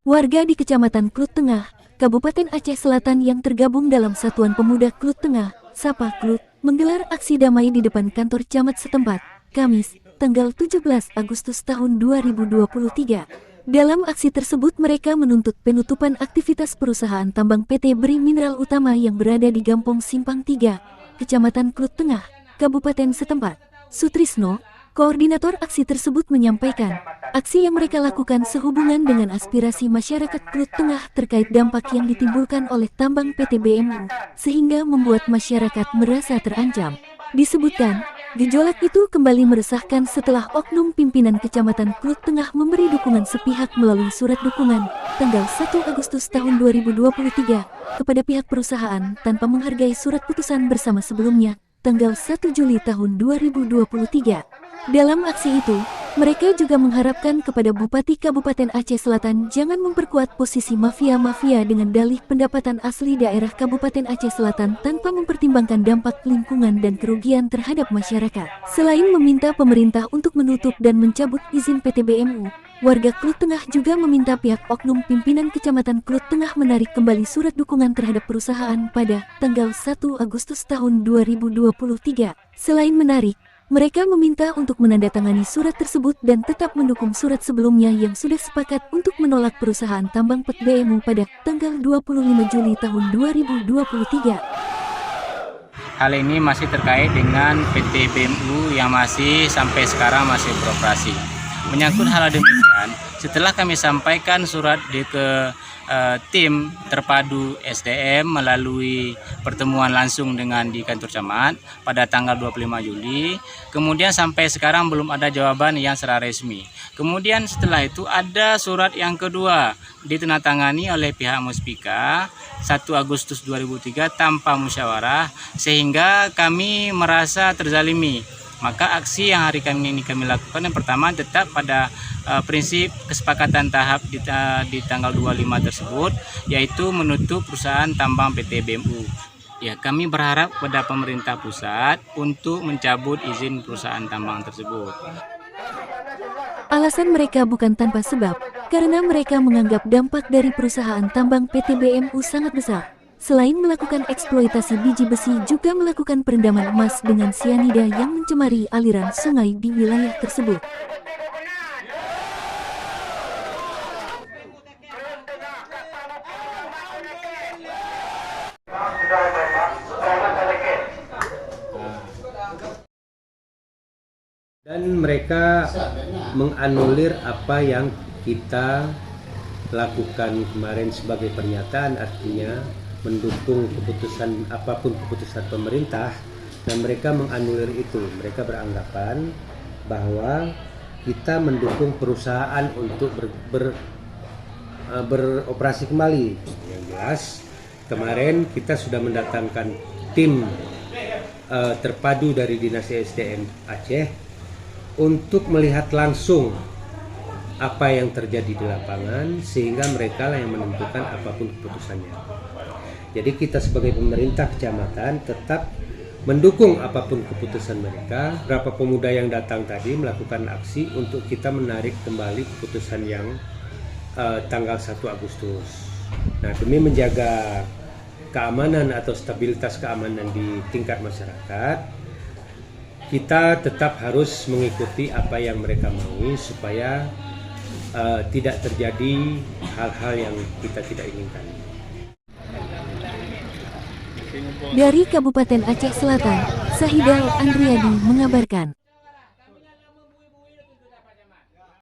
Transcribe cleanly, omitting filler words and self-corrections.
Warga di Kecamatan Klut Tengah, Kabupaten Aceh Selatan yang tergabung dalam Satuan Pemuda Klut Tengah, Sapa Klut, menggelar aksi damai di depan kantor camat setempat, Kamis, tanggal 17 Agustus tahun 2023. Dalam aksi tersebut mereka menuntut penutupan aktivitas perusahaan tambang PT Beri Mineral Utama yang berada di Gampong Simpang 3, Kecamatan Klut Tengah, Kabupaten setempat. Sutrisno, koordinator aksi tersebut menyampaikan, aksi yang mereka lakukan sehubungan dengan aspirasi masyarakat Klut Tengah terkait dampak yang ditimbulkan oleh tambang PT BMU, sehingga membuat masyarakat merasa terancam. Disebutkan, gejolak itu kembali meresahkan setelah oknum pimpinan Kecamatan Klut Tengah memberi dukungan sepihak melalui surat dukungan tanggal 1 Agustus tahun 2023 kepada pihak perusahaan tanpa menghargai surat putusan bersama sebelumnya tanggal 1 Juli tahun 2023. Dalam aksi itu, mereka juga mengharapkan kepada Bupati Kabupaten Aceh Selatan jangan memperkuat posisi mafia-mafia dengan dalih pendapatan asli daerah Kabupaten Aceh Selatan tanpa mempertimbangkan dampak lingkungan dan kerugian terhadap masyarakat. Selain meminta pemerintah untuk menutup dan mencabut izin PT BMU, warga Klut Tengah juga meminta pihak oknum pimpinan Kecamatan Klut Tengah menarik kembali surat dukungan terhadap perusahaan pada tanggal 1 Agustus tahun 2023. Selain menarik, mereka meminta untuk menandatangani surat tersebut dan tetap mendukung surat sebelumnya yang sudah sepakat untuk menolak perusahaan tambang PT BMU pada tanggal 25 Juli tahun 2023. Hal ini masih terkait dengan PT BMU yang masih sampai sekarang masih beroperasi. Menyangkut hal demikian, setelah kami sampaikan surat ke tim terpadu SDM melalui pertemuan langsung dengan di kantor camat pada tanggal 25 Juli, kemudian sampai sekarang belum ada jawaban yang secara resmi. Kemudian setelah itu ada surat yang kedua ditandatangani oleh pihak Muspika 1 Agustus 2003 tanpa musyawarah, sehingga kami merasa terzalimi. Maka aksi yang hari ini kami lakukan yang pertama tetap pada prinsip kesepakatan tahap di tanggal 25 tersebut, yaitu menutup perusahaan tambang PT BMU. Ya, kami berharap pada pemerintah pusat untuk mencabut izin perusahaan tambang tersebut. Alasan mereka bukan tanpa sebab, karena mereka menganggap dampak dari perusahaan tambang PT BMU sangat besar. Selain melakukan eksploitasi biji besi, juga melakukan perendaman emas dengan sianida yang mencemari aliran sungai di wilayah tersebut. Dan mereka menganulir apa yang kita lakukan kemarin sebagai pernyataan, artinya mendukung keputusan apapun keputusan pemerintah, dan mereka menganulir itu. Mereka beranggapan bahwa kita mendukung perusahaan untuk beroperasi kembali. Yang jelas kemarin kita sudah mendatangkan tim terpadu dari Dinas SDM Aceh untuk melihat langsung apa yang terjadi di lapangan, sehingga mereka lah yang menentukan apapun keputusannya. Jadi kita sebagai pemerintah kecamatan tetap mendukung apapun keputusan mereka. Berapa pemuda yang datang tadi melakukan aksi untuk kita menarik kembali keputusan yang tanggal 1 Agustus. Nah, demi menjaga keamanan atau stabilitas keamanan di tingkat masyarakat, kita tetap harus mengikuti apa yang mereka maui supaya tidak terjadi hal-hal yang kita tidak inginkan. Dari Kabupaten Aceh Selatan, Sahidal Andriadi mengabarkan.